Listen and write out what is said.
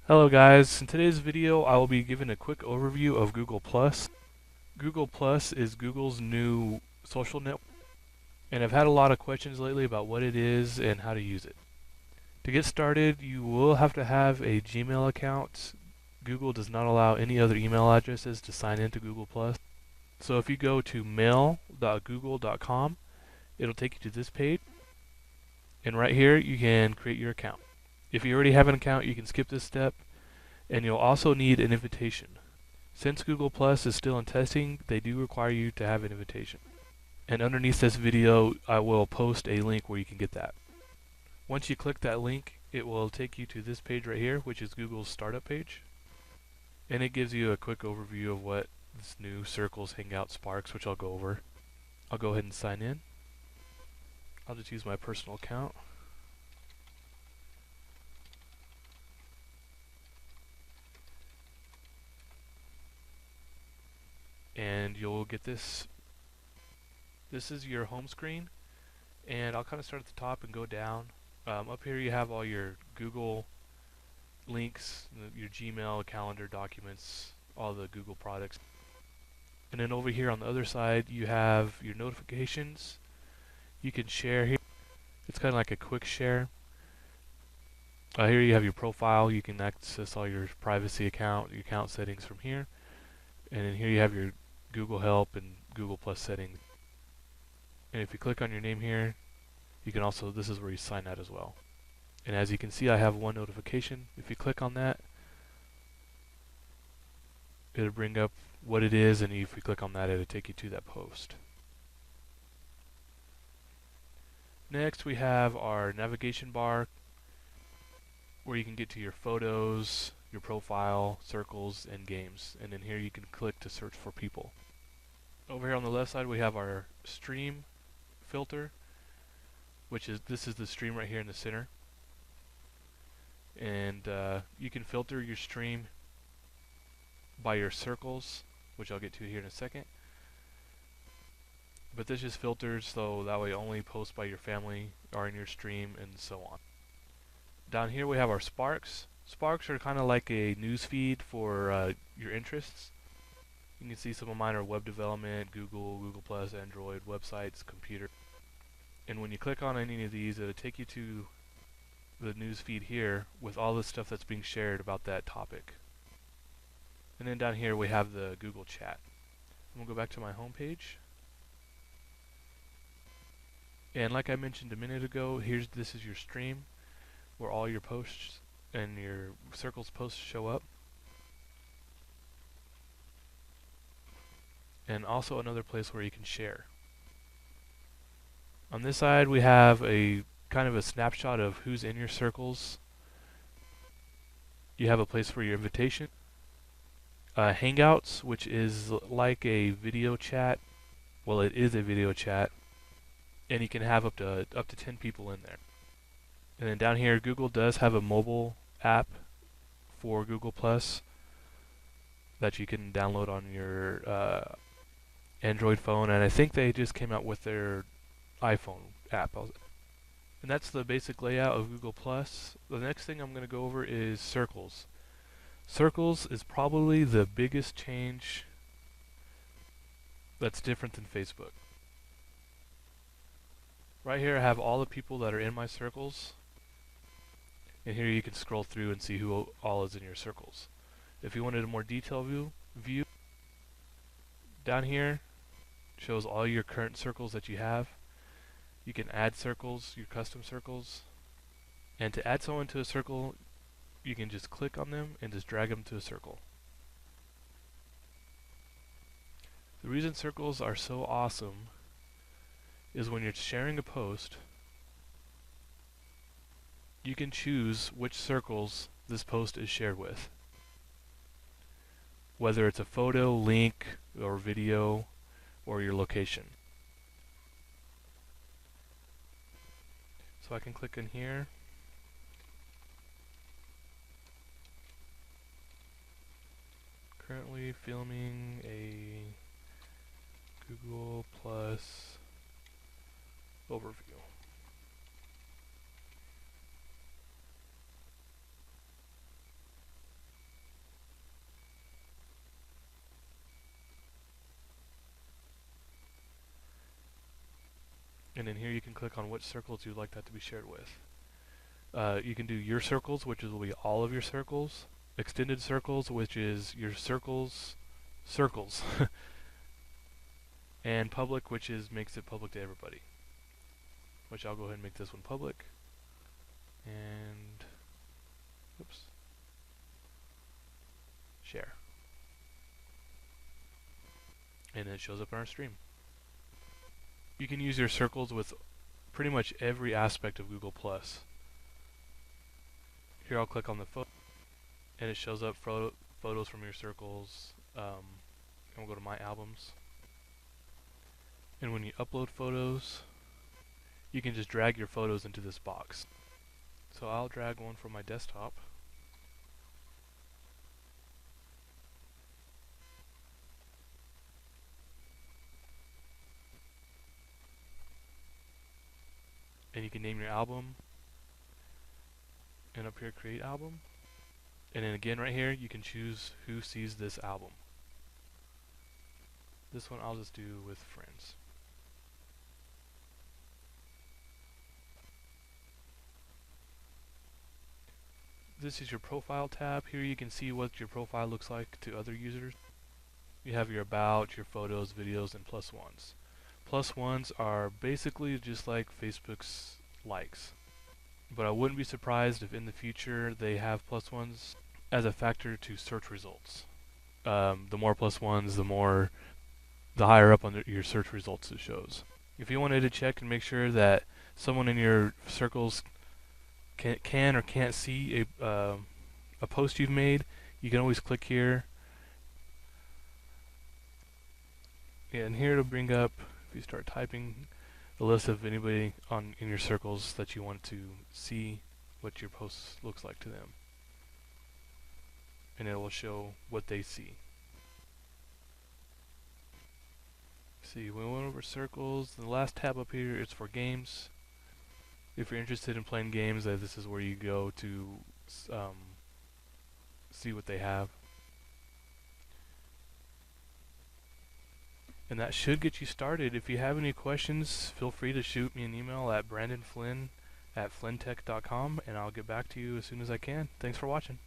Hello guys, in today's video I will be giving a quick overview of Google+. Google Plus is Google's new social network, and I've had a lot of questions lately about what it is and how to use it. To get started, you will have to have a Gmail account. Google does not allow any other email addresses to sign into Google+. So if you go to mail.google.com, it'll take you to this page, and right here you can create your account. If you already have an account, you can skip this step, and you'll also need an invitation. Since Google Plus is still in testing, they do require you to have an invitation. And underneath this video, I will post a link where you can get that. Once you click that link, it will take you to this page right here, which is Google's startup page. And it gives you a quick overview of what this new Circles, Hangouts, Sparks, which I'll go over. I'll go ahead and sign in. I'll just use my personal account. And you'll get this. This is your home screen, and I'll kind of start at the top and go down. Up here you have all your Google links, your Gmail, calendar, documents, all the Google products. And then over here on the other side you have your notifications. You can share here. It's kind of like a quick share. Here you have your profile. You can access all your privacy your account settings from here. And then here you have your Google Help and Google Plus settings. And if you click on your name here, you can also, this is where you sign out as well. And as you can see, I have one notification. If you click on that, it'll bring up what it is, and if you click on that, it'll take you to that post. Next, we have our navigation bar, where you can get to your photos, your profile, circles, and games. And then here you can click to search for people. Over here on the left side, we have our stream filter, which is, this is the stream right here in the center. And you can filter your stream by your circles, which I'll get to here in a second. But this just filters so that way only posts by your family are in your stream, and so on. Down here we have our Sparks. Sparks are kind of like a news feed for your interests. You can see some of mine are web development, Google, Google+, Android, websites, computer. And when you click on any of these, it'll take you to the news feed here with all the stuff that's being shared about that topic. And then down here we have the Google Chat. I'm going to go back to my home page. And like I mentioned a minute ago, this is your stream where all your posts and your Circles posts show up. And also another place where you can share. On this side we have a kind of a snapshot of who's in your circles. You have a place for your invitation. Hangouts, which is like a video chat. Well, it is a video chat, and you can have up to 10 people in there. And then down here, Google does have a mobile app for Google Plus that you can download on your Android phone, and I think they just came out with their iPhone app. And that's the basic layout of Google Plus. The next thing I'm going to go over is Circles. Circles is probably the biggest change that's different than Facebook. Right here I have all the people that are in my circles, and here you can scroll through and see who all is in your circles. If you wanted a more detailed view, down here shows all your current circles that you have. You can add circles, your custom circles, and to add someone to a circle, you can just click on them and just drag them to a circle. The reason circles are so awesome is when you're sharing a post, you can choose which circles this post is shared with. Whether it's a photo, link, or video, or your location. So I can click in here. Currently filming a Google Plus overview. And then here you can click on which circles you'd like that to be shared with. You can do your circles, which will be all of your circles. Extended circles, which is your circles, and public, which makes it public to everybody. Which I'll go ahead and make this one public. And oops, share. And it shows up on our stream. You can use your circles with pretty much every aspect of Google+. Here I'll click on the photo, and it shows up photos from your circles, and we'll go to My Albums. And when you upload photos, you can just drag your photos into this box. So I'll drag one from my desktop. And you can name your album, and up here create album, and then again right here you can choose who sees this album. This one I'll just do with friends. This is your profile tab. Here you can see what your profile looks like to other users. You have your about, your photos, videos, and plus ones. Plus ones are basically just like Facebook's likes. But I wouldn't be surprised if in the future they have plus ones as a factor to search results. The more plus ones, the higher up on your search results it shows. If you wanted to check and make sure that someone in your circles can or can't see a post you've made, you can always click here. And here it'll bring up, if you start typing, a list of anybody in your circles that you want to see what your post looks like to them. And it will show what they see. See, we went over circles. The last tab up here is for games. If you're interested in playing games, this is where you go to see what they have. And that should get you started. If you have any questions, feel free to shoot me an email at brandonflynn@flentech.com, and I'll get back to you as soon as I can. Thanks for watching.